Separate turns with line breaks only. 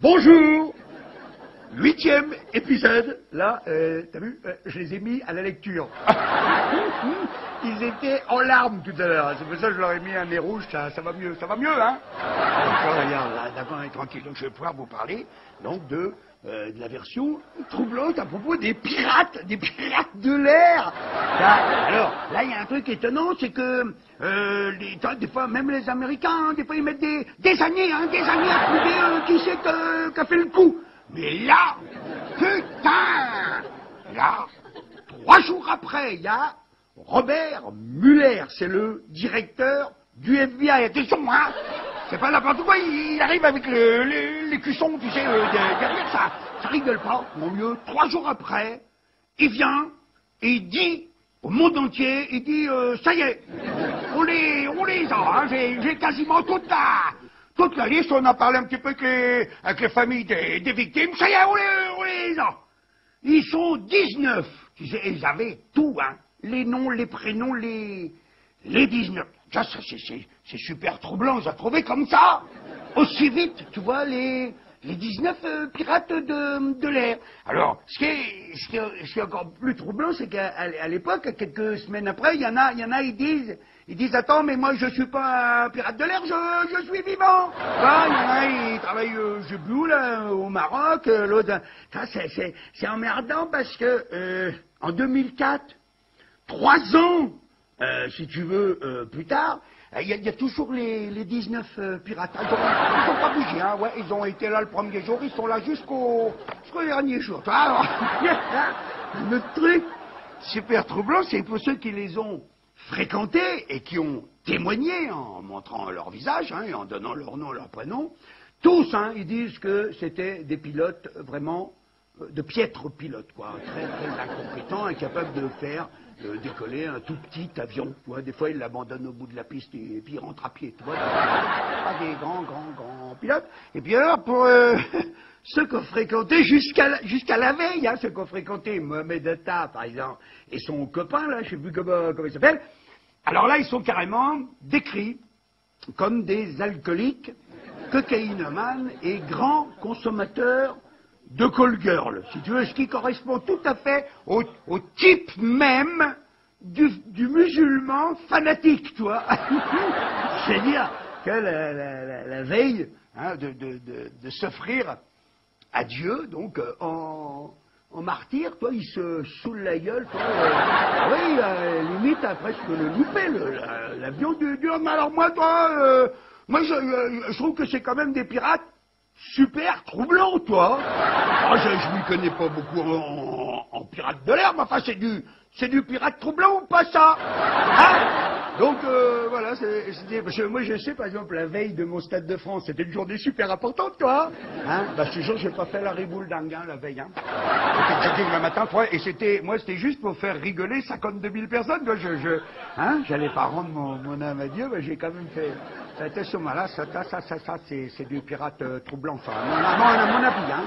Bonjour! 8e épisode. Là, t'as vu, je les ai mis à la lecture. Ils étaient en larmes tout à l'heure. C'est pour ça que je leur ai mis un nez rouge. Ça va mieux, hein? D'accord, regarde, là, d'accord, tranquille. Donc je vais pouvoir vous parler donc de la version troublante à propos des pirates de l'air. Alors, là, il y a un truc étonnant, c'est que des fois, même les Américains, des fois, ils mettent des années à trouver qui c'est qui a fait le coup. Mais là, putain, là, 3 jours après, il y a Robert Mueller, c'est le directeur du FBI. Attention, hein, c'est pas n'importe quoi, il arrive avec les cuissons, tu sais, derrière ça rigole pas. Mon mieux, 3 jours après, il vient et il dit au monde entier, il dit, ça y est, on les a, hein, j'ai quasiment toute la liste, on a parlé un petit peu avec les familles des victimes, ça y est, on les a. Ils sont 19, tu sais, ils avaient tout, hein, les noms, les prénoms, les 19. Ça, c'est super troublant, j'ai trouvé comme ça, aussi vite, tu vois, les 19 pirates de l'air. Alors, ce qui est encore plus troublant, c'est qu'à l'époque, quelques semaines après, il y en a, ils disent, attends, mais moi je suis pas un pirate de l'air, je suis vivant. Là, il y en a, ils travaillent, je sais plus où, là, au Maroc, l'autre, ça, c'est emmerdant parce que, en 2004, 3 ans, si tu veux, plus tard, il y a toujours les 19 pirates. Ils ont pas bougé, hein, ouais, ils ont été là le premier jour, ils sont là jusqu'au dernier jour. Alors, le truc super troublant, c'est pour ceux qui les ont fréquentés et qui ont témoigné en montrant leur visage, hein, et en donnant leur nom, leur prénom, tous, hein, ils disent que c'était des pilotes vraiment de piètres pilotes, quoi, très très incompétents, incapables de faire décoller un tout petit avion. Tu vois, des fois, ils l'abandonnent au bout de la piste et puis ils rentrent à pied. Tu vois, pas des grands pilotes. Et puis alors, pour ceux qui ont fréquenté jusqu'à la veille, hein, ceux qui ont fréquenté Mohamed Atta, par exemple, et son copain, là, je sais plus comment il s'appelle, alors là, ils sont carrément décrits comme des alcooliques, cocaïnomanes et grands consommateurs de call girl, si tu veux, ce qui correspond tout à fait au type même du musulman fanatique, tu vois. C'est-à-dire que la veille, hein, de s'offrir à Dieu, donc en martyr, toi, il se saoule la gueule, toi, oui, limite à presque le louper, l'avion du homme. Alors moi, toi, moi je trouve que c'est quand même des pirates super troublant, toi. Ah, je m'y connais pas beaucoup en pirate de l'air, mais enfin, c'est du pirate troublant ou pas ça? Hein? Donc, voilà, parce que moi, je sais, par exemple, la veille de mon Stade de France, c'était une journée super importante, toi. Hein? Bah, je te jure, j'ai pas fait la riboule dingue, hein, la veille, hein. C'était jogging le matin, toi, et c'était juste pour faire rigoler 52 000 personnes, quoi. Hein, j'allais pas rendre mon âme à Dieu, mais j'ai quand même fait attention, là, ça, c'est du pirate troublant, ça. À mon avis, hein.